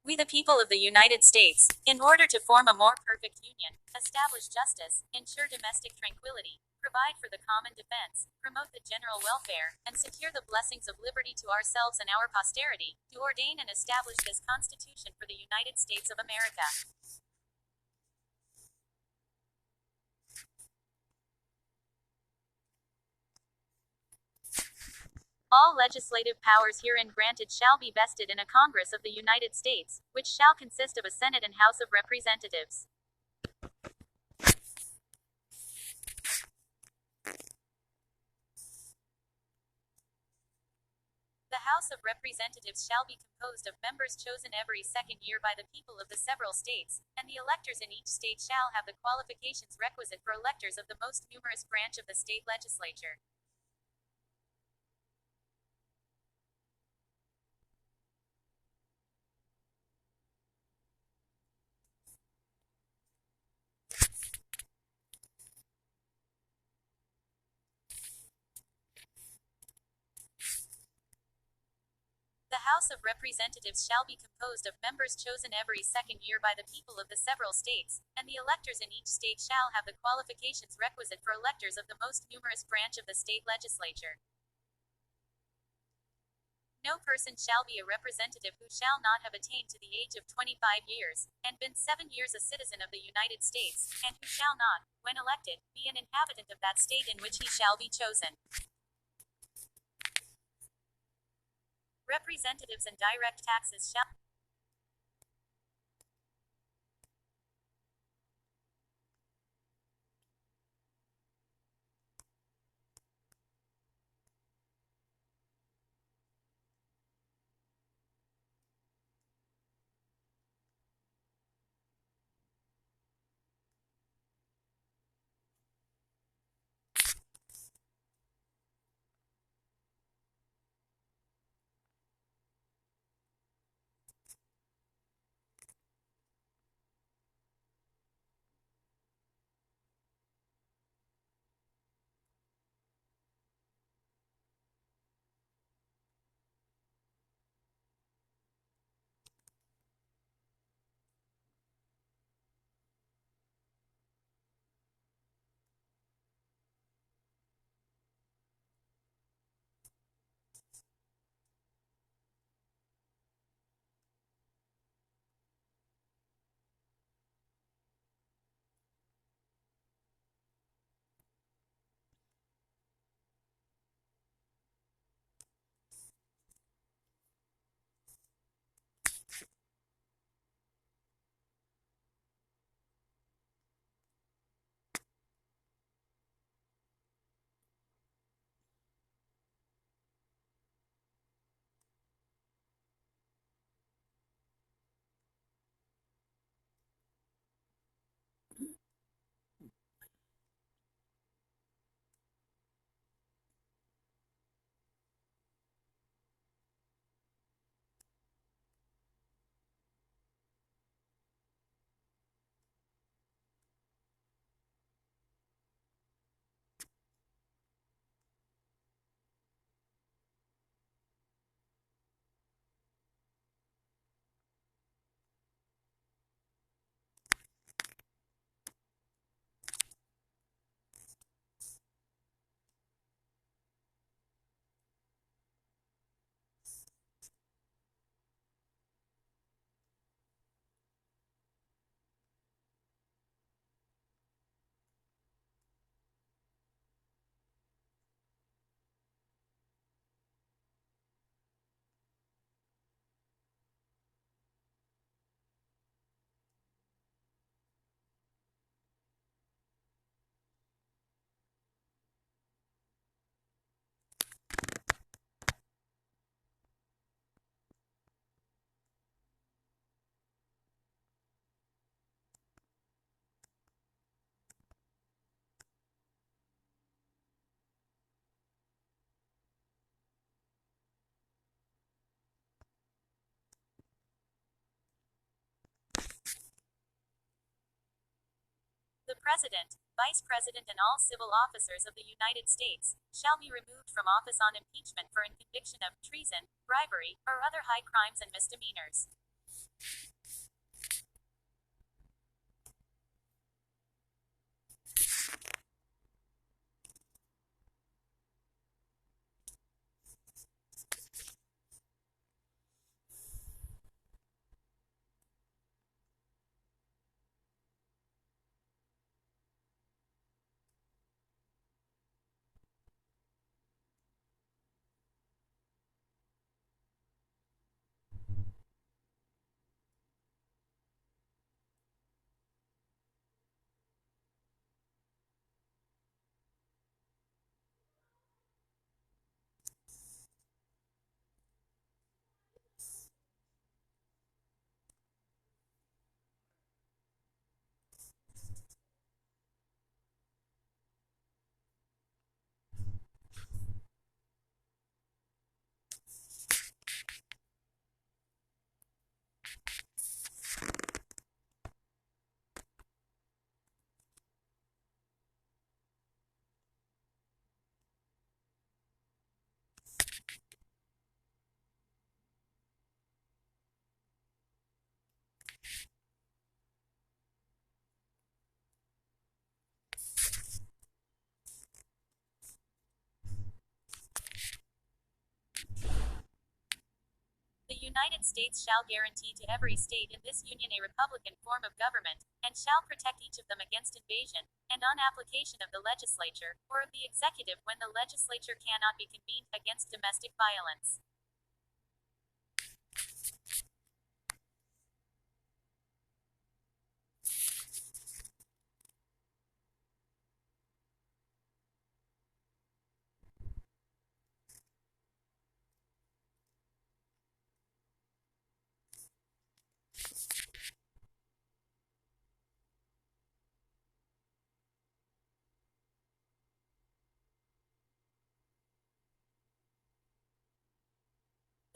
We, the people of the United States, in order to form a more perfect union, establish justice, ensure domestic tranquility, provide for the common defense, promote the general welfare, and secure the blessings of liberty to ourselves and our posterity, do ordain and establish this Constitution for the United States of America. All legislative powers herein granted shall be vested in a Congress of the United States, which shall consist of a Senate and House of Representatives. The House of Representatives shall be composed of members chosen every second year by the people of the several states, and the electors in each state shall have the qualifications requisite for electors of the most numerous branch of the state legislature. The House of Representatives shall be composed of members chosen every second year by the people of the several states, and the electors in each state shall have the qualifications requisite for electors of the most numerous branch of the state legislature. No person shall be a representative who shall not have attained to the age of 25 years, and been 7 years a citizen of the United States, and who shall not, when elected, be an inhabitant of that state in which he shall be chosen. Representatives and direct taxes shall The President, Vice President and all civil officers of the United States shall be removed from office on impeachment for conviction of treason, bribery, or other high crimes and misdemeanors. The United States shall guarantee to every state in this Union a republican form of government, and shall protect each of them against invasion, and on application of the legislature, or of the executive when the legislature cannot be convened, against domestic violence.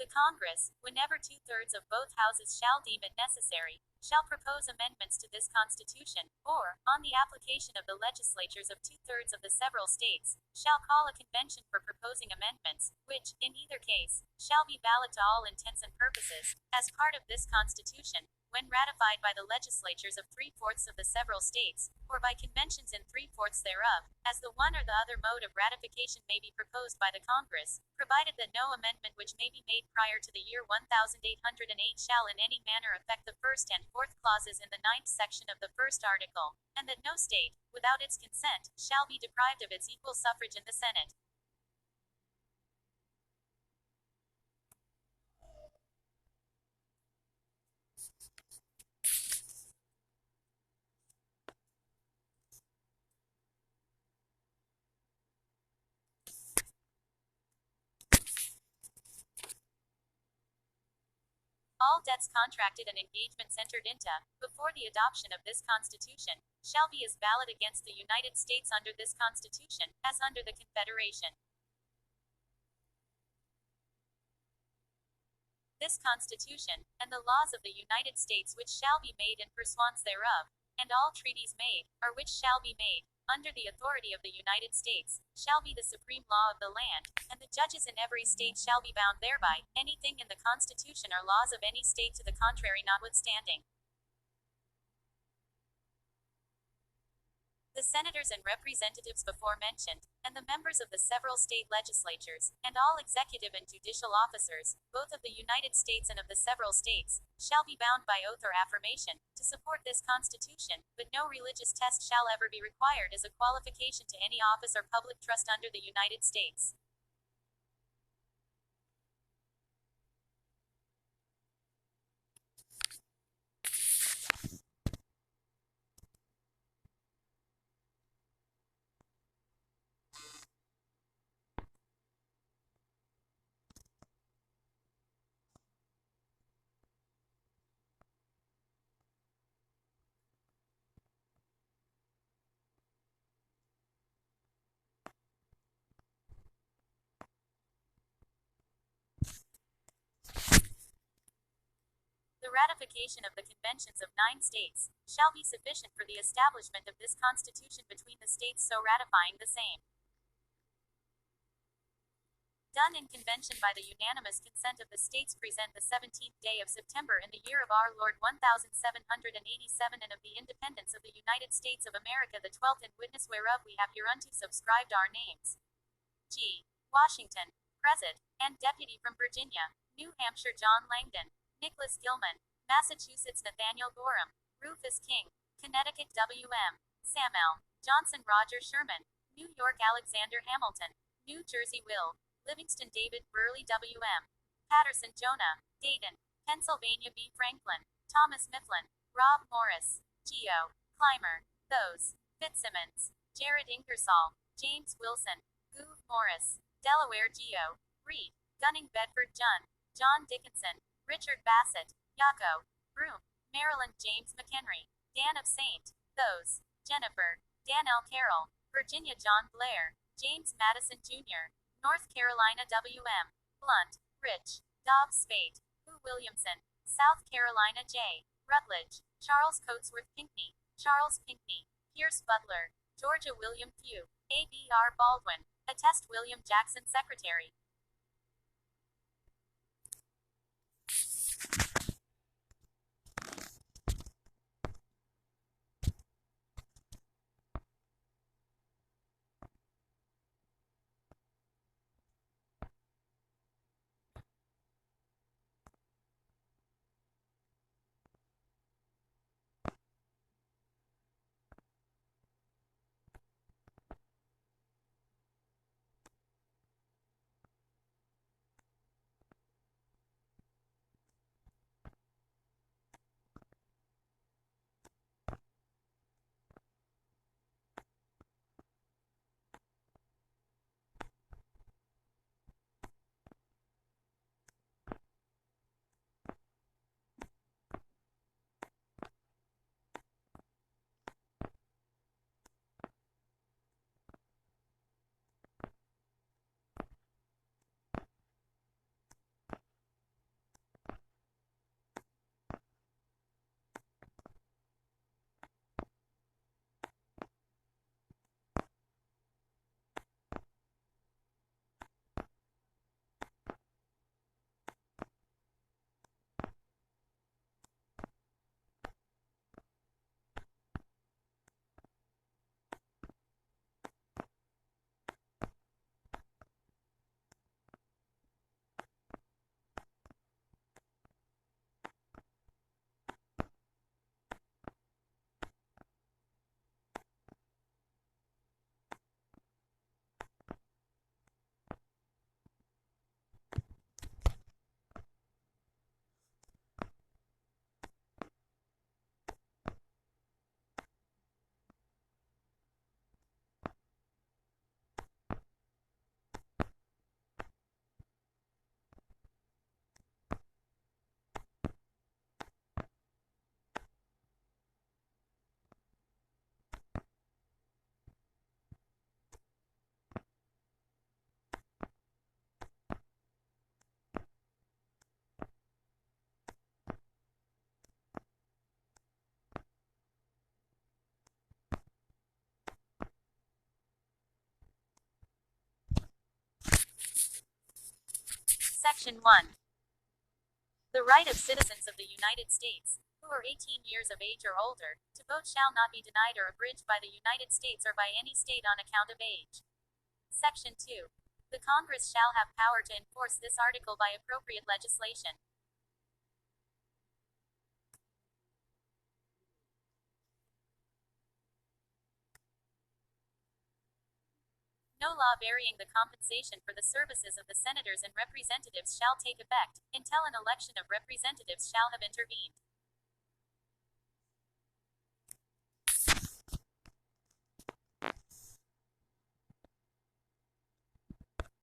The Congress, whenever two-thirds of both houses shall deem it necessary, shall propose amendments to this Constitution, or, on the application of the legislatures of two-thirds of the several states, shall call a convention for proposing amendments, which, in either case, shall be valid to all intents and purposes, as part of this Constitution, when ratified by the legislatures of three-fourths of the several states, or by conventions in three-fourths thereof, as the one or the other mode of ratification may be proposed by the Congress, provided that no amendment which may be made prior to the year 1808 shall in any manner affect the first and fourth clauses in the ninth section of the first article, and that no state, without its consent, shall be deprived of its equal suffrage in the Senate. All debts contracted and engagements entered into, before the adoption of this Constitution, shall be as valid against the United States under this Constitution, as under the Confederation. This Constitution, and the laws of the United States which shall be made in pursuance thereof, and all treaties made, or which shall be made, under the authority of the United States, shall be the supreme law of the land, and the judges in every state shall be bound thereby, anything in the Constitution or laws of any state to the contrary notwithstanding. The senators and representatives before mentioned, and the members of the several state legislatures, and all executive and judicial officers, both of the United States and of the several states, shall be bound by oath or affirmation, to support this Constitution, but no religious test shall ever be required as a qualification to any office or public trust under the United States. The ratification of the conventions of 9 states shall be sufficient for the establishment of this Constitution between the states so ratifying the same. Done in convention by the unanimous consent of the states present the 17th day of September in the year of our Lord 1787 and of the independence of the United States of America the 12th, in witness whereof we have hereunto subscribed our names. G. Washington, President, and Deputy from Virginia, New Hampshire John Langdon, Nicholas Gilman, Massachusetts Nathaniel Gorham, Rufus King, Connecticut W.M. Samuel, Johnson Roger Sherman, New York Alexander Hamilton, New Jersey Will, Livingston David Burley W.M. Patterson Jonah, Dayton, Pennsylvania B. Franklin, Thomas Mifflin, Rob Morris, Geo. Clymer, Those, Fitzsimmons, Jared Ingersoll, James Wilson, Goove Morris, Delaware Geo. Reed, Gunning Bedford Junn, John Dickinson, Richard Bassett, Yako, Broome, Maryland James McHenry, Dan of St. Those, Jennifer, Dan L. Carroll, Virginia John Blair, James Madison Jr., North Carolina W.M. Blunt, Rich, Dobbs Spate, Hugh Williamson, South Carolina J. Rutledge, Charles Coatsworth Pinckney, Charles Pinckney, Pierce Butler, Georgia William Pugh, A.B.R. Baldwin, Attest William Jackson Secretary. Section 1. The right of citizens of the United States, who are 18 years of age or older, to vote shall not be denied or abridged by the United States or by any state on account of age. Section 2. The Congress shall have power to enforce this article by appropriate legislation. No law varying the compensation for the services of the senators and representatives shall take effect until an election of representatives shall have intervened.